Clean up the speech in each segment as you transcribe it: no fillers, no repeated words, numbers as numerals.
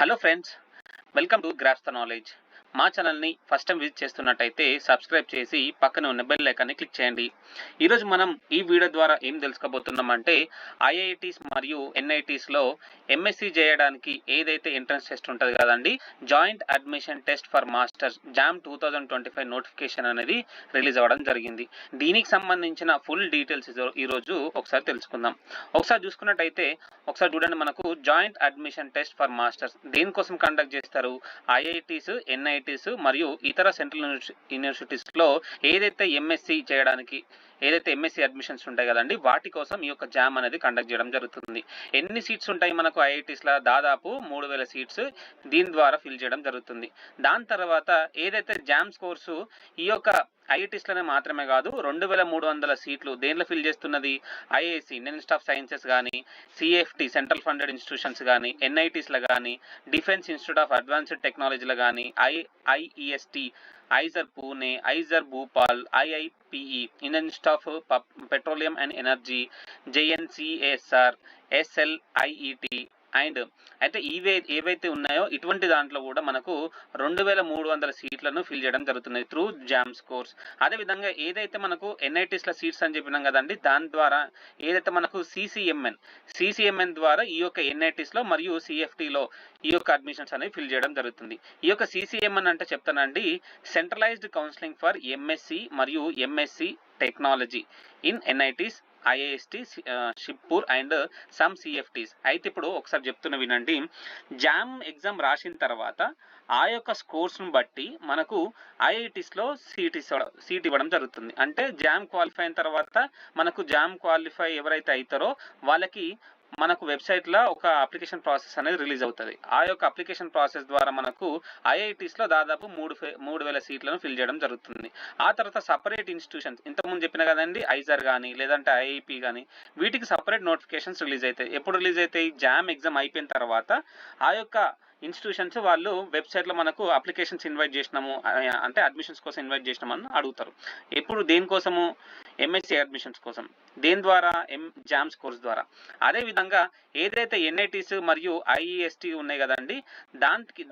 Hello friends, welcome to grasp the knowledge. మా ఛానల్ని first time visit చేస్తున్నట్టయితే subscribe చేసి పక్కన ఉన్న బెల్ ఐకాన్ని క్లిక్ చేయండి. ఈరోజు మనం ఈ వీడియో ద్వారా ఏం తెలుసుకోబోతున్నామంటే ఐఐటీస్ మరియు ఎన్ఐటీస్లో ఎంఎస్సి చేయడానికి ఏదైతే ఎంట్రన్స్ టెస్ట్ ఉంటుంది కదండి, joint admission test for masters jam 2025 notification అనేది రిలీజ్ అవ్వడం జరిగింది. దీనికి సంబంధించిన ఫుల్ డీటెయిల్స్ ఈరోజు ఒకసారి తెలుసుకుందాం. ఒకసారి చూసుకున్నట్టయితే ఒకసారి చూడండి, మనకు joint admission test for masters దేనికోసం కండక్ట్ చేస్తారు? ఐఐటీస్, ఎన్ఐటీస్ మరియు ఇతర సెంట్రల్ యూనివర్సిటీస్లో ఏదైతే ఎంఎస్సి చేయడానికి ఏదైతే ఎంఎస్సి అడ్మిషన్స్ ఉంటాయి కదండి, వాటి కోసం ఈ యొక్క జామ్ అనేది కండక్ట్ చేయడం జరుగుతుంది. ఎన్ని సీట్స్ ఉంటాయి మనకు ఐఐటీస్లో? దాదాపు 3000 సీట్స్ దీని ద్వారా ఫిల్ చేయడం జరుగుతుంది. దాని తర్వాత ఏదైతే జామ్ స్కోర్సు ఈ యొక్క ఐఐటీస్లోనే మాత్రమే కాదు, 2300 సీట్లు దేనిలో ఫిల్ చేస్తున్నది? IISc Indian Institute of Sciences కానీ, సిఎఫ్టి సెంట్రల్ ఫండెడ్ ఇన్స్టిట్యూషన్స్ కానీ, ఎన్ఐటీస్లో కానీ, డిఫెన్స్ ఇన్స్టిట్యూట్ ఆఫ్ అడ్వాన్స్డ్ టెక్నాలజీలో కానీ, IEST, IISER Pune, IISER Bhopal, IIPE Indian Institute of Petroleum and Energy, JNCSR, SLIET and అయితే ఏవైతే ఉన్నాయో ఇటువంటి దాంట్లో కూడా మనకు 2300 సీట్లను ఫిల్ చేయడం జరుగుతుంది త్రూ జామ్ స్కోర్స్. అదేవిధంగా ఏదైతే మనకు ఎన్ఐటీస్లో సీట్స్ అని చెప్పినాం కదండి, దాని ద్వారా ఏదైతే మనకు సిసిఎంఎన్ ద్వారా ఈ యొక్క ఎన్ఐటీస్లో మరియు సిఎఫ్టీలో ఈ యొక్క అడ్మిషన్స్ అనేవి ఫిల్ చేయడం జరుగుతుంది. ఈ యొక్క సిసిఎంఎన్ అంటే చెప్తానండి, సెంట్రలైజ్డ్ కౌన్సిలింగ్ ఫర్ ఎంఎస్సి మరియు MSc technology in NITs, IIST, Shibpur and some CFTs. అయితే ఇప్పుడు ఒకసారి చెప్తున్న వినండి, జామ్ ఎగ్జామ్ రాసిన తర్వాత ఆ యొక్క స్కోర్స్ను బట్టి మనకు ఐఐటీస్లో సీట్ ఇవ్వడం జరుగుతుంది. అంటే జామ్ క్వాలిఫై అయిన తర్వాత మనకు జామ్ క్వాలిఫై ఎవరైతే అవుతారో వాళ్ళకి మనకు వెబ్సైట్లో ఒక అప్లికేషన్ ప్రాసెస్ అనేది రిలీజ్ అవుతుంది. ఆ యొక్క అప్లికేషన్ ప్రాసెస్ ద్వారా మనకు ఐఐటీస్లో దాదాపు 3000 సీట్లను ఫిల్ చేయడం జరుగుతుంది. ఆ తర్వాత సపరేట్ ఇన్స్టిట్యూషన్స్ ఇంతకుముందు చెప్పిన కదండి, ఐజర్ కానీ లేదంటే ఐఐపి కానీ, వీటికి సపరేట్ నోటిఫికేషన్స్ రిలీజ్ అవుతాయి. ఎప్పుడు రిలీజ్ అవుతాయి? జామ్ ఎగ్జామ్ అయిపోయిన తర్వాత ఆ యొక్క ఇన్స్టిట్యూషన్స్ వాళ్ళు వెబ్సైట్లో మనకు అప్లికేషన్స్ ఇన్వైట్ చేసినాము అంటే అడ్మిషన్స్ కోసం ఇన్వైట్ చేసినామని అడుగుతారు. ఎప్పుడు దేనికోసము? ఎంఎస్సి అడ్మిషన్స్ కోసం. దేని ద్వారా? జామ్ స్కోర్స్ ద్వారా. అదేవిధంగా ఏదైతే ఎన్ఐటీస్ మరియు ఐఈఎస్టి ఉన్నాయి కదండి,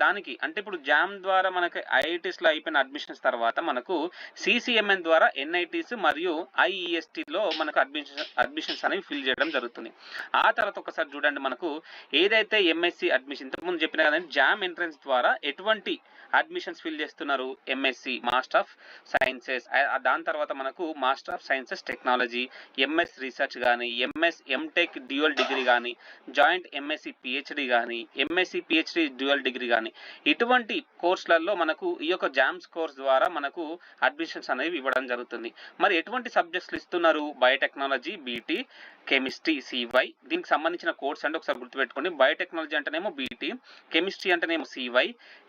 దానికి అంటే ఇప్పుడు జామ్ ద్వారా మనకి ఐఐటీస్లో అయిపోయిన అడ్మిషన్స్ తర్వాత మనకు సిసిఎంఎన్ ద్వారా ఎన్ఐటీస్ మరియు ఐఈఎస్టిలో మనకు అడ్మిషన్స్ అనేవి ఫిల్ చేయడం జరుగుతుంది. ఆ తర్వాత ఒకసారి చూడండి, మనకు ఏదైతే ఎంఎస్సి అడ్మిషన్ ఇంతకుముందు చెప్పిన కదండి, జామ్ ఎంట్రన్స్ ద్వారా ఎటువంటి అడ్మిషన్స్ ఫిల్ చేస్తున్నారు? ఎంఎస్సి మాస్టర్ ఆఫ్ సైన్సెస్, దాని తర్వాత మనకు master of sciences technology, MS research కానీ, ఎంటెక్ డ్యూయల్ డిగ్రీ కానీ, జాయింట్ ఎంఎస్సి పిహెచ్డి కానీ, ఎంఎస్సి పిహెచ్డి డ్యూయల్ డిగ్రీ కానీ, ఇటువంటి కోర్సులలో మనకు ఈ యొక్క జామ్ కోర్స్ ద్వారా మనకు అడ్మిషన్స్ అనేవి ఇవ్వడం జరుగుతుంది. మరి ఎటువంటి సబ్జెక్ట్స్ ఇస్తున్నారు? Biotechnology BT, chemistry CY. దీనికి సంబంధించిన కోర్స్ అంటే ఒకసారి గుర్తుపెట్టుకోండి, బయోటెక్నాలజీ అంటేనేమో బీటీ, కెమిస్ట్రీ అంటేనేమో సివై,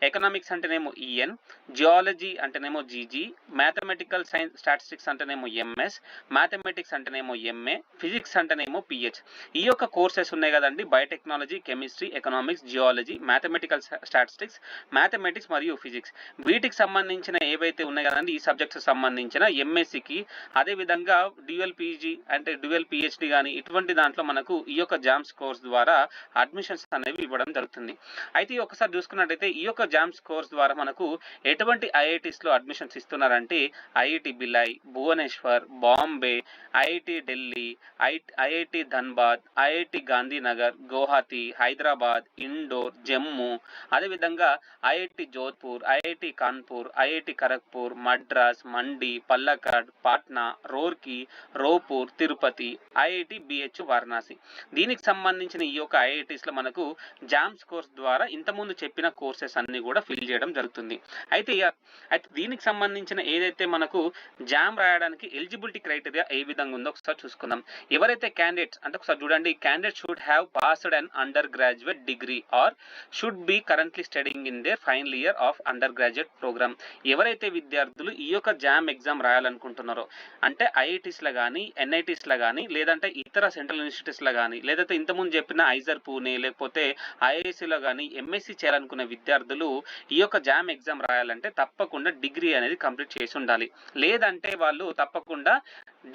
ఎకనామిక్స్ అంటేనేమో ఈఎన్, జియాలజీ అంటేనేమో జీజీ, మ్యాథమెటికల్ సైన్స్ స్టాటిస్టిక్స్ అంటేనేమో ఎంఎస్, మ్యాథమెటిక్స్ అంటేనేమో ఎంఏ, ఫిజిక్స్ అంటేనేమో పిహెచ్. ఈ యొక్క కోర్సెస్ ఉన్నాయి కదండి, biotechnology, chemistry, economics, geology, mathematical statistics, mathematics మరియు ఫిజిక్స్. వీటికి సంబంధించిన ఏవైతే ఉన్నాయి కదండి, ఈ సబ్జెక్ట్స్ సంబంధించిన ఎంఎస్సికి, అదేవిధంగా డ్యూయల్ పీజీ అంటే డ్యూయల్ పిహెచ్డి కానీ ఇటువంటి దాంట్లో మనకు ఈ యొక్క జామ్స్ కోర్స్ ద్వారా అడ్మిషన్స్ అనేవి ఇవ్వడం జరుగుతుంది. అయితే ఒకసారి చూసుకున్నట్టయితే ఈ యొక్క జామ్స్ కోర్స్ ద్వారా మనకు ఎటువంటి ఐఐటీస్లో అడ్మిషన్స్ ఇస్తున్నారంటే IIT Bhilai, Bhubaneswar, Bombay, IIT Delhi, IIT Dhanbad, IIT Gandhinagar, Guwahati, Hyderabad, Indore, Jammu, అదేవిధంగా IIT Jodhpur, IIT Kanpur, IIT Kharagpur, Madras, Mandi, Palakkad, Patna, Roorkee, Ropar, Tirupati, IIT BH Varanasi. దీనికి సంబంధించిన ఈ యొక్క ఐఐటీస్లో మనకు జామ్ కోర్స్ ద్వారా ఇంతకుముందు చెప్పిన కోర్సెస్ అన్ని కూడా ఫిల్ చేయడం జరుగుతుంది. అయితే దీనికి సంబంధించిన ఏదైతే మనకు జామ్ రాయడానికి ఎలిజిబిలిటీ క్రైటీరియా ఏ విధంగా ఉందో ఒకసారి చూసుకుందాం. ఎవరైతే క్యాండిడేట్స్ అంటే ఒకసారి చూడండి, candidate should have passed an undergraduate degree or should be currently studying in their final year of undergraduate programme. ఎవరైతే విద్యార్థులు ఈ యొక్క జామ్ ఎగ్జామ్ రాయాలనుకుంటున్నారో అంటే ఐఐటీస్లో కానీ, ఎన్ఐటీస్లో కానీ, లేదంటే ఇతర సెంట్రల్ ఇన్స్టిట్యూట్స్లో కానీ, లేదంటే ఇంతకుముందు చెప్పిన ఐజర్ పూణే లేకపోతే ఐఐఎస్సిలో కానీ ఎంఎస్సి చేయాలనుకునే విద్యార్థులు ఈ యొక్క జామ్ ఎగ్జామ్ రాయాలంటే తప్పకుండా డిగ్రీ అనేది కంప్లీట్ చేసి ఉండాలి. లేదంటే వాళ్ళు తప్పకుండా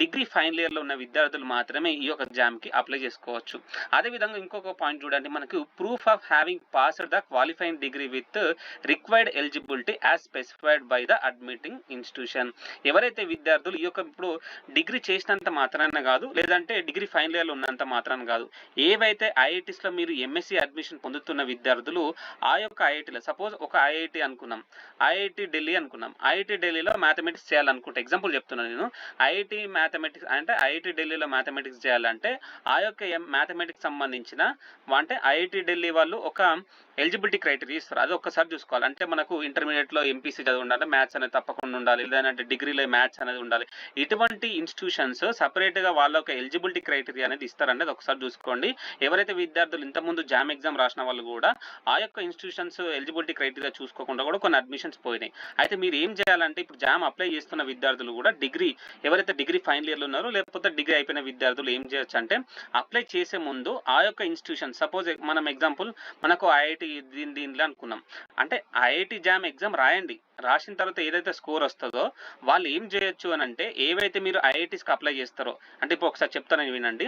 డిగ్రీ ఫైనల్ ఇయర్లో ఉన్న విద్యార్థులు మాత్రమే ఈ యొక్క జామ్కి అప్లై చేసుకోవచ్చు. అదేవిధంగా ఇంకొక పాయింట్ చూడండి, మనకు proof of having passed the qualifying degree with required eligibility as specified by the admitting institution. ఎవరైతే విద్యార్థులు ఈ యొక్క ఇప్పుడు డిగ్రీ చేసినంత మాత్రాన కాదు, లేదంటే డిగ్రీ ఫైనల్ ఇయర్లో ఉన్నంత మాత్రాన కాదు, ఏవైతే ఐఐటీస్లో మీరు ఎంఎస్సి అడ్మిషన్ పొందుతున్న విద్యార్థులు ఆ యొక్క ఐఐటీలో, సపోజ్ ఒక ఐఐటి అనుకున్నాం, ఐఐటి ఢిల్లీ అనుకున్నాం, ఐఐటి ఢిల్లీలో మ్యాథమెటిక్స్ చేయాలనుకుంటే, ఎగ్జాంపుల్ చెప్తున్నాను నేను, ఐఐటి మ్యాథమెటిక్స్ అంటే ఐఐటి ఢిల్లీలో మ్యాథమెటిక్స్ చేయాలంటే ఆ యొక్క మ్యాథమెటిక్స్ సంబంధించిన అంటే ఐఐటి ఢిల్లీ వాళ్ళు ఒక ఎలిజిబిలిటీ క్రైటీరియా ఇస్తారు. అది ఒక్కసారి చూసుకోవాలి. అంటే మనకు ఇంటర్మీడియట్లో ఎంపీసీ చదివి ఉండాలి, మ్యాథ్స్ అనేది తప్పకుండా ఉండాలి, లేదంటే డిగ్రీలో మ్యాథ్స్ అనేది ఉండాలి. ఇటువంటి ఇన్స్టిట్యూషన్స్ సపరేట్గా వాళ్ళ ఒక ఎలిజిబిలిటీ క్రైటీరియా అనేది ఇస్తారనేది ఒకసారి చూసుకోండి. ఎవరైతే విద్యార్థులు ఇంతకుముందు జామ్ ఎగ్జామ్ రాసిన వాళ్ళు కూడా ఆ యొక్క ఇన్స్టిట్యూషన్స్ ఎలిజిబిలిటీ క్రైటీరియా చూసుకోకుండా కూడా కొన్ని అడ్మిషన్స్ పోయినాయి. అయితే మీరు ఏం చేయాలంటే ఇప్పుడు జామ్ అప్లై చేస్తున్న విద్యార్థులు కూడా డిగ్రీ, ఎవరైతే డిగ్రీ ఫైనల్ ఇయర్లో ఉన్నారో లేకపోతే డిగ్రీ అయిపోయిన విద్యార్థులు ఏం చేయొచ్చు అంటే అప్లై చేసే ముందు ఆ యొక్క ఇన్స్టిట్యూషన్, సపోజ్ మనం ఎగ్జాంపుల్ మనకు ఐఐటి దీనిలో అనుకున్నాం అంటే ఐఐటి జామ్ ఎగ్జామ్ రాయండి, రాసిన తర్వాత ఏదైతే స్కోర్ వస్తుందో వాళ్ళు ఏం చేయొచ్చు అని అంటే ఏవైతే మీరు ఐఐటీస్కి అప్లై చేస్తారో, అంటే ఇప్పుడు ఒకసారి చెప్తాను వినండి.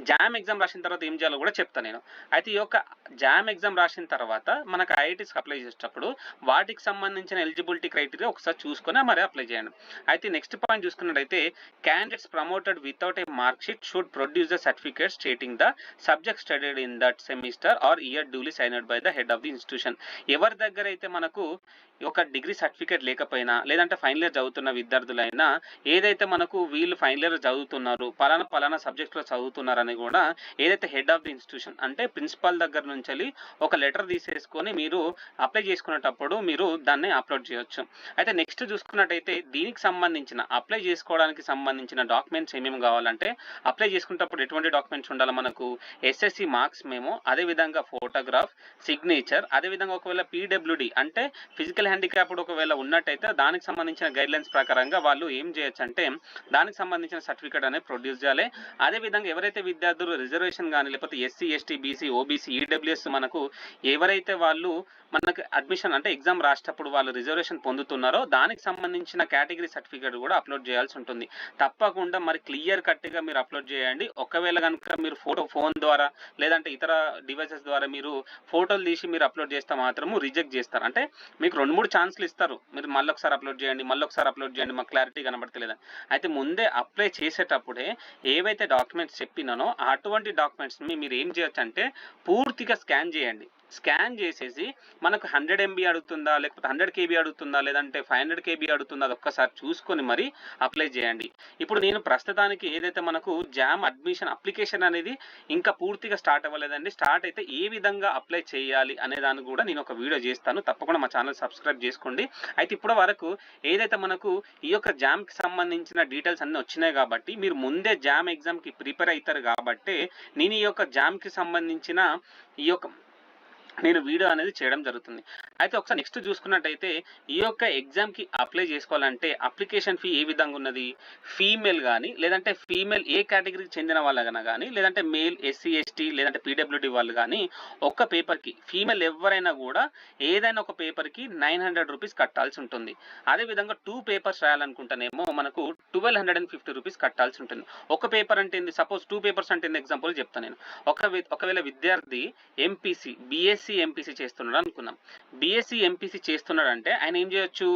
జామ్ ఎగ్జామ్ రాసిన తర్వాత ఏం చేయాలో కూడా చెప్తాను నేను. అయితే ఈ యొక్క జామ్ ఎగ్జామ్ రాసిన తర్వాత మనకు ఐఐటీస్కి అప్లై చేసేటప్పుడు వాటికి సంబంధించిన ఎలిజిబిలిటీ క్రైటీరియా ఒకసారి చూసుకొని మరి అప్లై చేయండి. అయితే నెక్స్ట్ పాయింట్ చూసుకున్నట్టయితే candidates promoted without a mark sheet should produce the certificate stating the subject studied in that semester or year duly signed by the head of the institution. ఎవరి దగ్గర అయితే మనకు ఒక డిగ్రీ సర్టిఫికేట్ లేకపోయినా, లేదంటే final year చదువుతున్న విద్యార్థులైనా, ఏదైతే మనకు వీళ్ళు ఫైనల్ ఇయర్ చదువుతున్నారు, పలానా సబ్జెక్ట్లో చదువుతున్నారని కూడా ఏదైతే హెడ్ ఆఫ్ ది ఇన్స్టిట్యూషన్ అంటే ప్రిన్సిపాల్ దగ్గర నుంచి ఒక లెటర్ తీసేసుకొని మీరు అప్లై చేసుకునేటప్పుడు మీరు దాన్ని అప్లోడ్ చేయొచ్చు. అయితే నెక్స్ట్ చూసుకున్నట్టయితే దీనికి సంబంధించిన అప్లై చేసుకోవడానికి సంబంధించిన డాక్యుమెంట్స్ ఏమేమి కావాలంటే, అప్లై చేసుకునేటప్పుడు ఎటువంటి డాక్యుమెంట్స్ ఉండాలి మనకు, ఎస్ఎస్సి మార్క్స్ మేమో, అదేవిధంగా ఫోటోగ్రాఫ్, సిగ్నేచర్, అదేవిధంగా ఒకవేళ పీడబ్ల్యూడి అంటే ఫిజికల్ హ్యాండిక్యాప్డ్ ఒకవేళ ఉన్నట్టయితే దానికి సంబంధించిన గైడ్ లైన్స్ ప్రకారంగా వాళ్ళు ఏం చేయొచ్చు అంటే దానికి సంబంధించిన సర్టిఫికేట్ అనేది ప్రొడ్యూస్ చేయాలి. అదేవిధంగా ఎవరైతే విద్యార్థులు రిజర్వేషన్ కానీ లేకపోతే SC ST BC OBC EWS మనకు ఎవరైతే వాళ్ళు మనకు అడ్మిషన్ అంటే ఎగ్జామ్ రాసేటప్పుడు వాళ్ళు రిజర్వేషన్ పొందుతున్నారో దానికి సంబంధించిన కేటగిరీ సర్టిఫికేట్ కూడా అప్లోడ్ చేయాల్సి ఉంటుంది. తప్పకుండా మరి క్లియర్ కట్గా మీరు అప్లోడ్ చేయండి. ఒకవేళ కనుక మీరు ఫోన్ ద్వారా లేదంటే ఇతర డివైసెస్ ద్వారా మీరు ఫోటోలు తీసి మీరు అప్లోడ్ చేస్తే మాత్రము రిజెక్ట్ చేస్తారు. అంటే మీకు 2-3 ఛాన్స్లు ఇస్తారు, మీరు మళ్ళీ ఒకసారి అప్లోడ్ చేయండి, మాకు క్లారిటీ కనబడతలేదని. అయితే ముందే అప్లై చేసేటప్పుడే ఏవైతే డాక్యుమెంట్స్ చెప్పినానో అటువంటి డాక్యుమెంట్స్ని మీరు ఏం చేయొచ్చు అంటే పూర్తిగా స్కాన్ చేయండి. స్కాన్ చేసేసి మనకు 100 MB అడుగుతుందా, లేకపోతే 100 KB అడుగుతుందా, లేదంటే 500 KB అడుగుతుందా, అది ఒక్కసారి చూసుకొని మరి అప్లై చేయండి. ఇప్పుడు నేను ప్రస్తుతానికి ఏదైతే మనకు జామ్ అడ్మిషన్ అప్లికేషన్ అనేది ఇంకా పూర్తిగా స్టార్ట్ అవ్వలేదండి. స్టార్ట్ అయితే ఏ విధంగా అప్లై చేయాలి అనే దాన్ని కూడా నేను ఒక వీడియో చేస్తాను, తప్పకుండా మా ఛానల్ సబ్స్క్రైబ్ చేసుకోండి. అయితే ఇప్పటి వరకు ఏదైతే మనకు ఈ యొక్క జామ్కి సంబంధించిన డీటెయిల్స్ అన్నీ వచ్చినాయి కాబట్టి మీరు ముందే జామ్ ఎగ్జామ్కి ప్రిపేర్ అవుతారు కాబట్టి నేను ఈ యొక్క జామ్కి సంబంధించిన నేను వీడియో అనేది చేయడం జరుగుతుంది. అయితే ఒకసారి నెక్స్ట్ చూసుకున్నట్టయితే ఈ యొక్క ఎగ్జామ్కి అప్లై చేసుకోవాలంటే అప్లికేషన్ ఫీ ఏ విధంగా ఉన్నది, ఫీమేల్ కానీ లేదంటే ఫీమేల్ ఏ కేటగిరీకి చెందిన వాళ్ళకైనా కానీ లేదంటే మేల్ ఎస్సీ ఎస్టీ లేదంటే పీడబ్ల్యూడి వాళ్ళు కానీ ఒక్క పేపర్కి ఫీమేల్ ఎవరైనా కూడా ఏదైనా ఒక పేపర్కి 900 రూపీస్ కట్టాల్సి ఉంటుంది. అదేవిధంగా 2 పేపర్స్ రాయాలనుకుంటేనేమో మనకు 1250 రూపీస్ కట్టాల్సి ఉంటుంది. ఒక పేపర్ అంటే ఏంది, సపోజ్ 2 పేపర్స్ అంటే ఎగ్జాంపుల్ చెప్తాను నేను. ఒకవేళ విద్యార్థి ఎంపీసీ బీఎస్సీ ఎంపీసీ చేస్తున్నాడు అనుకున్నాం. బీఎస్సీ ఎంపీసీ చేస్తున్నాడు అంటే ఆయన ఏం చేయొచ్చు,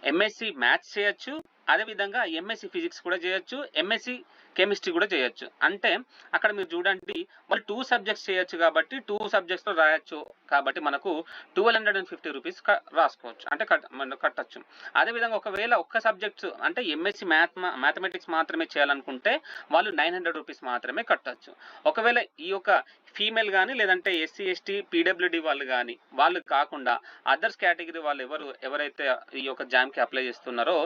ఎంఎస్సి మ్యాథ్స్ చేయొచ్చు, అదేవిధంగా ఎంఎస్సి ఫిజిక్స్ కూడా చేయొచ్చు, ఎంఎస్సి కెమిస్ట్రీ కూడా చేయొచ్చు. అంటే అక్కడ మీరు చూడండి వాళ్ళు 2 సబ్జెక్ట్స్ చేయొచ్చు కాబట్టి 2 సబ్జెక్ట్స్లో రాయొచ్చు కాబట్టి మనకు 1250 రూపీస్ రాసుకోవచ్చు, అంటే కట్టచ్చు. అదేవిధంగా ఒకవేళ ఒక్క సబ్జెక్ట్స్ అంటే ఎంఎస్సి మ్యాథమెటిక్స్ మాత్రమే చేయాలనుకుంటే వాళ్ళు 900 రూపీస్ మాత్రమే కట్టచ్చు. ఒకవేళ ఈ యొక్క ఫీమేల్ కానీ లేదంటే ఎస్సీ ఎస్టీ పీడబ్ల్యూడి వాళ్ళు కానీ వాళ్ళు కాకుండా అదర్స్ కేటగిరీ వాళ్ళు ఎవరైతే ఈ యొక్క జామ్కి అప్లై చేస్తున్నారో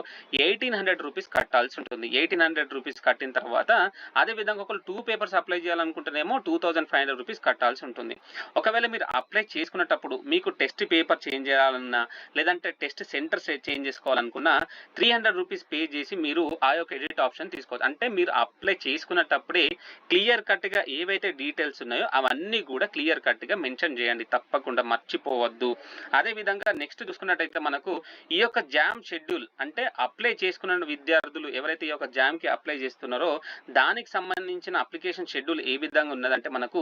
1800 రూపీస్ కట్టాల్సి ఉంటుంది. 1800 రూపీస్ కట్టిన తర్వాత తర్వాత అదేవిధంగా ఒకళ్ళు 2 పేపర్స్ అప్లై చేయాలనుకుంటేనేమో 2500 రూపీస్ కట్టాల్సి ఉంటుంది. ఒకవేళ మీరు అప్లై చేసుకునేటప్పుడు మీకు టెస్ట్ పేపర్ చేంజ్ చేయాలన్నా లేదంటే టెస్ట్ సెంటర్ చేంజ్ చేసుకోవాలనుకున్నా 300 రూపీస్ పే చేసి మీరు ఆ యొక్క ఎడిట్ ఆప్షన్ తీసుకోవచ్చు. అంటే మీరు అప్లై చేసుకునేటప్పుడే క్లియర్ కట్గా ఏవైతే డీటెయిల్స్ ఉన్నాయో అవన్నీ కూడా క్లియర్ కట్గా మెన్షన్ చేయండి, తప్పకుండా మర్చిపోవద్దు. అదేవిధంగా నెక్స్ట్ చూసుకున్నట్టయితే మనకు ఈ యొక్క జామ్ షెడ్యూల్ అంటే అప్లై చేసుకున్న విద్యార్థులు ఎవరైతే ఈ యొక్క జామ్కి అప్లై చేస్తున్నారో దానికి సంబంధించిన అప్లికేషన్ షెడ్యూల్ ఏ విధంగా ఉన్నదంటే మనకు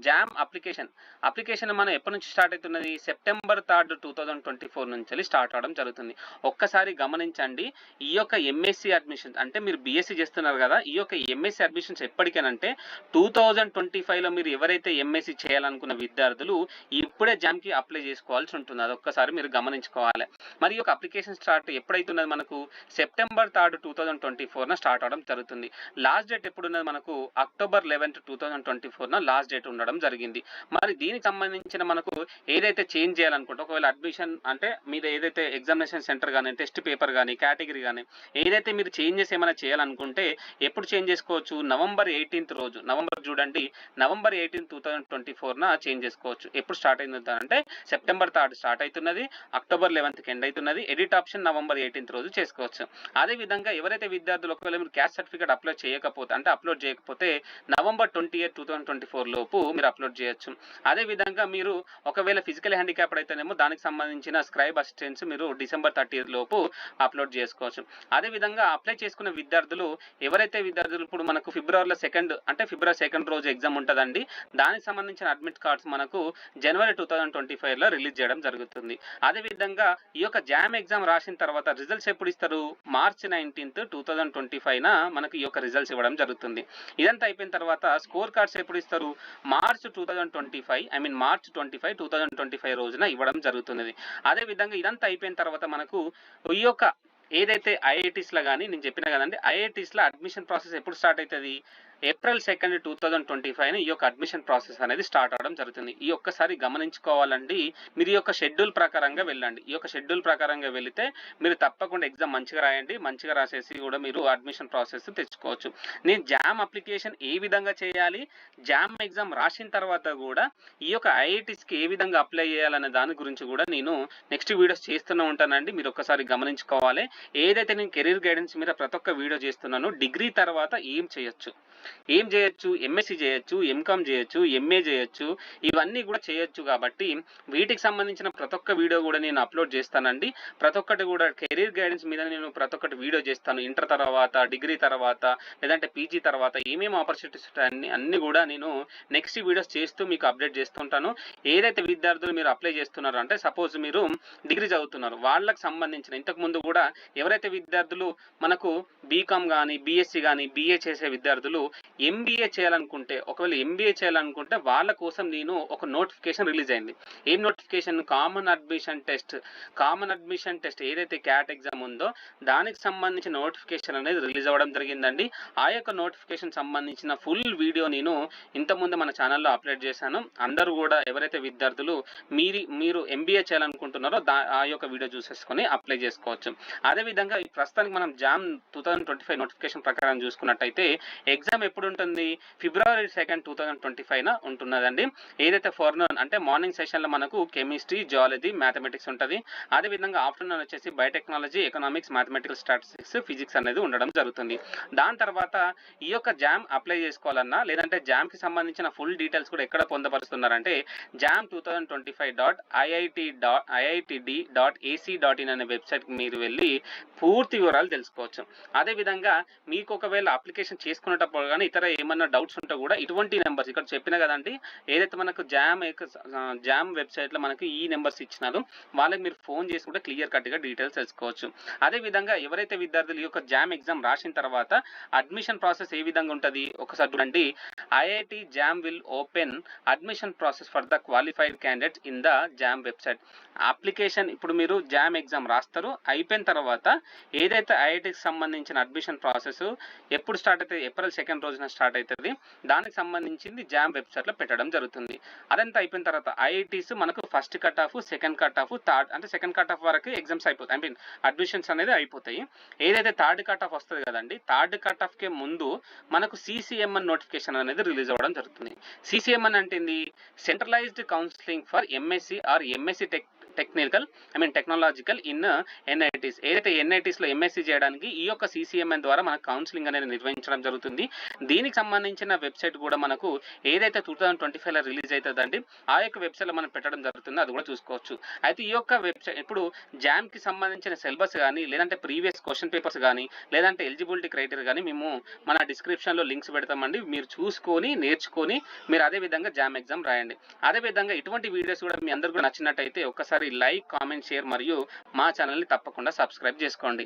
జామ్ అప్లికేషన్ మనం ఎప్పటి నుంచి స్టార్ట్ అవుతున్నది, సెప్టెంబర్ 3, 2024 నుంచి స్టార్ట్ అవడం జరుగుతుంది. ఒక్కసారి గమనించండి, ఈ యొక్క ఎంఎస్సి అడ్మిషన్స్ అంటే మీరు బిఎస్సి చేస్తున్నారు కదా, ఈ యొక్క ఎంఎస్సి అడ్మిషన్స్ ఎప్పటికేనంటే 2025లో మీరు ఎవరైతే ఎంఎస్సి చేయాలనుకున్న విద్యార్థులు ఇప్పుడే జామ్కి అప్లై చేసుకోవాల్సి ఉంటుంది. అది ఒక్కసారి మీరు గమనించుకోవాలి. మరి ఈ యొక్క అప్లికేషన్ స్టార్ట్ ఎప్పుడైతున్నది మనకు సెప్టెంబర్ 3, 2024 స్టార్ట్ అవడం జరుగుతుంది. లాస్ట్ డేట్ ఎప్పుడున్నది మనకు అక్టోబర్ 11, 2024 లాస్ట్ డేట్ ఉండడం జరిగింది. మరి దీనికి సంబంధించిన మనకు ఏదైతే చేంజ్ చేయాలనుకుంటే ఒకవేళ అడ్మిషన్ అంటే మీరు ఏదైతే ఎగ్జామినేషన్ సెంటర్ కానీ టెస్ట్ పేపర్ కానీ కేటగిరీ కానీ ఏదైతే మీరు చేంజెస్ ఏమైనా చేయాలనుకుంటే ఎప్పుడు చేంజ్ చేసుకోవచ్చు, నవంబర్ 18 రోజు, చూడండి నవంబర్ 18, 2024 చేంజ్ చేసుకోవచ్చు. ఎప్పుడు స్టార్ట్ అయింది అంటే సెప్టెంబర్ 3 స్టార్ట్ అవుతున్నది, అక్టోబర్ 11కి ఎండ్ అవుతున్నది. ఎడిట్ ఆప్షన్ నవంబర్ 18 రోజు చేసుకోవచ్చు. అదేవిధంగా ఎవరైతే విద్యార్థులు ఒకవేళ మీరు క్యాస్ట్ సర్టిఫికేట్ అప్లోడ్ చేయకపోతే నవంబర్ 28, 2024 లోపు మీరు అప్లోడ్ చేయొచ్చు. అదేవిధంగా మీరు ఒకవేళ ఫిజికల్ హ్యాండిక్యాప్డ్ అయితేనేమో దానికి సంబంధించిన స్క్రైబ్ అసిస్టెన్స్ మీరు డిసెంబర్ 30 లోపు అప్లోడ్ చేసుకోవచ్చు. అదేవిధంగా అప్లై చేసుకున్న విద్యార్థులు ఇప్పుడు మనకు ఫిబ్రవరి 2 రోజు ఎగ్జామ్ ఉంటుందండి. దానికి సంబంధించిన అడ్మిట్ కార్డ్స్ మనకు జనవరి 2025లో రిలీజ్ చేయడం జరుగుతుంది. అదేవిధంగా ఈ యొక్క జామ్ ఎగ్జామ్ రాసిన తర్వాత రిజల్ట్స్ ఎప్పుడు ఇస్తారు, మార్చ్ 19, 2025 మనకు ఈ యొక్క రిజల్ట్స్ ఇవ్వడం జరుగుతుంది. ఇదంతా అయిపోయిన తర్వాత స్కోర్ కార్డ్స్ ఎప్పుడు ఇస్తారు, మార్చ్ 25, 2025 రోజున ఇవ్వడం జరుగుతున్నది. అదేవిధంగా ఇదంతా అయిపోయిన తర్వాత మనకు ఈ యొక్క ఏదైతే ఐఐటీస్లో కానీ నేను చెప్పిన కదండి, ఐఐటీస్లో అడ్మిషన్ ప్రాసెస్ ఎప్పుడు స్టార్ట్ అవుతుంది, ఏప్రిల్ 2, 2025 ఈ యొక్క అడ్మిషన్ ప్రాసెస్ అనేది స్టార్ట్ అవడం జరుగుతుంది. ఈ ఒక్కసారి గమనించుకోవాలండి. మీరు ఈ యొక్క షెడ్యూల్ ప్రకారంగా వెళ్ళండి. ఈ యొక్క షెడ్యూల్ ప్రకారంగా వెళితే మీరు తప్పకుండా ఎగ్జామ్ మంచిగా రాయండి. మంచిగా రాసేసి కూడా మీరు అడ్మిషన్ ప్రాసెస్ తెచ్చుకోవచ్చు. నేను జామ్ అప్లికేషన్ ఏ విధంగా చేయాలి, జామ్ ఎగ్జామ్ రాసిన తర్వాత కూడా ఈ యొక్క ఐఐటీస్కి ఏ విధంగా అప్లై చేయాలనే దాని గురించి కూడా నేను నెక్స్ట్ వీడియోస్ చేస్తూనే ఉంటానండి. మీరు ఒక్కసారి గమనించుకోవాలి. ఏదైతే నేను కెరీర్ గైడెన్స్ మీద ప్రతి ఒక్క వీడియో చేస్తున్నానో డిగ్రీ తర్వాత ఏం చేయొచ్చు, ఎంఎస్సి చేయొచ్చు, ఎంకామ్ చేయొచ్చు, ఎంఏ చేయొచ్చు, ఇవన్నీ కూడా చేయొచ్చు. కాబట్టి వీటికి సంబంధించిన ప్రతి ఒక్క వీడియో కూడా నేను అప్లోడ్ చేస్తానండి. ప్రతి ఒక్కటి కూడా కెరీర్ గైడెన్స్ మీద నేను ప్రతి ఒక్కటి వీడియో చేస్తాను. ఇంటర్ తర్వాత, డిగ్రీ తర్వాత, లేదంటే పీజీ తర్వాత ఏమేమి ఆపర్చునిటీస్ ఉంటాయని అన్ని కూడా నేను నెక్స్ట్ వీడియోస్ చేస్తూ మీకు అప్డేట్ చేస్తుంటాను. ఏదైతే విద్యార్థులు మీరు అప్లై చేస్తున్నారో అంటే సపోజ్ మీరు డిగ్రీ చదువుతున్నారు, వాళ్ళకి సంబంధించిన ఇంతకుముందు కూడా ఎవరైతే విద్యార్థులు మనకు బీకామ్ కానీ బీఎస్సీ కానీ బీఏ చేసే విద్యార్థులు ఎంబీఏ చేయాలనుకుంటే వాళ్ళ కోసం నేను ఒక నోటిఫికేషన్ రిలీజ్ అయింది. ఏం నోటిఫికేషన్, కామన్ అడ్మిషన్ టెస్ట్ ఏదైతే క్యాట్ ఎగ్జామ్ ఉందో దానికి సంబంధించిన నోటిఫికేషన్ అనేది రిలీజ్ అవ్వడం జరిగిందండి. ఆ యొక్క నోటిఫికేషన్ సంబంధించిన ఫుల్ వీడియో నేను ఇంతకుముందు మన ఛానల్లో అప్లోడ్ చేశాను. అందరూ కూడా ఎవరైతే విద్యార్థులు మీరు ఎంబీఏ చేయాలనుకుంటున్నారో ఆ యొక్క వీడియో చూసేసుకొని అప్లై చేసుకోవచ్చు. అదేవిధంగా ప్రస్తుతానికి మనం జామ్ 2025 నోటిఫికేషన్ ప్రకారం చూసుకున్నట్టయితే ఎగ్జామ్ ఎప్పుడు ఉంటుంది, ఫిబ్రవరి 2, 2025 ఉంటున్నదండి. ఏదైతే ఫార్నూన్ అంటే మార్నింగ్ సెషన్లో మనకు కెమిస్ట్రీ, జియాలజీ, మ్యాథమెటిక్స్ ఉంటుంది. అదేవిధంగా ఆఫ్టర్నూన్ వచ్చేసి biotechnology, economics, mathematical, statistics, physics అనేది ఉండడం జరుగుతుంది. దాని తర్వాత ఈ యొక్క జామ్ అప్లై చేసుకోవాలన్నా లేదంటే జామ్కి సంబంధించిన ఫుల్ డీటెయిల్స్ కూడా ఎక్కడ పొందపరుస్తున్నారంటే jam2025.iitd.ac.in అనే వెబ్సైట్కి మీరు వెళ్ళి పూర్తి వివరాలు తెలుసుకోవచ్చు. అదేవిధంగా మీకు ఒకవేళ అప్లికేషన్ చేసుకునేటప్పుడు కానీ ఇతర ఏమన్నా డౌట్స్ ఉంటే కూడా ఇటువంటి నెంబర్స్ ఇక్కడ చెప్పిన కదండి, ఏదైతే మనకు జామ్ వెబ్సైట్లో మనకు ఈ నెంబర్స్ ఇచ్చినారో వాళ్ళకి మీరు ఫోన్ చేసి కూడా క్లియర్ కట్గా డీటెయిల్స్ తెలుసుకోవచ్చు. అదేవిధంగా ఎవరైతే విద్యార్థులు ఈ యొక్క జామ్ ఎగ్జామ్ రాసిన తర్వాత అడ్మిషన్ ప్రాసెస్ ఏ విధంగా ఉంటుంది ఒకసారి చూడండి. IIT jam will open admission process for the qualified candidates in the jam website. Application ఇప్పుడు మీరు జామ్ ఎగ్జామ్ రాస్తారు, అయిపోయిన తర్వాత ఏదైతే ఐఐటికి సంబంధించిన అడ్మిషన్ ప్రాసెస్ ఎప్పుడు స్టార్ట్ అయితే ఏప్రిల్ 2 రోజున నోటిఫికేషన్ స్టార్ట్ అవుతుంది. దానికి సంబంధించింది జామ్ వెబ్సైట్లో పెట్టడం జరుగుతుంది. అదంతా అయిపోయిన తర్వాత ఐఐటీస్ మనకు first cut off, second cut off, third అంటే సెకండ్ కట్ ఆఫ్ వరకు ఎగ్జామ్స్ అయిపోతాయి. అడ్మిషన్స్ అనేది అయిపోతాయి. ఏదైతే థర్డ్ కట్ ఆఫ్ వస్తుంది కదండి, థర్డ్ కట్ ఆఫ్కి ముందు మనకు సిసిఎంఎన్ నోటిఫికేషన్ అనేది రిలీజ్ అవ్వడం జరుగుతుంది. సిసిఎంఎన్ అంటే centralised counselling for MSc or MSc technological in NITs. ఏదైతే ఎన్ఐటీస్లో ఎంఎస్సి చేయడానికి ఈ యొక్క సిసిఎంఎన్ ద్వారా మనకు కౌన్సిలింగ్ అనేది నిర్వహించడం జరుగుతుంది. దీనికి సంబంధించిన వెబ్సైట్ కూడా మనకు ఏదైతే 2025లో రిలీజ్ అవుతుందండి, ఆ యొక్క వెబ్సైట్లో మనం పెట్టడం జరుగుతుంది. అది కూడా చూసుకోవచ్చు. అయితే ఈ యొక్క వెబ్సైట్ ఇప్పుడు జామ్కి సంబంధించిన సిలబస్ కానీ, లేదంటే ప్రీవియస్ క్వశ్చన్ పేపర్స్ కానీ, లేదంటే ఎలిజిబిలిటీ క్రైటీరియా కానీ మేము మన డిస్క్రిప్షన్లో లింక్స్ పెడతామండి. మీరు చూసుకొని నేర్చుకొని మీరు అదే విధంగా జామ్ ఎగ్జామ్ రాయండి. అదేవిధంగా ఇటువంటి వీడియోస్ కూడా మీ అందరికీ నచ్చినట్టయితే ఒక్కసారి లైక్, కామెంట్, షేర్ మరియు మా ఛానల్ని తప్పకుండా సబ్స్క్రైబ్ చేసుకోండి.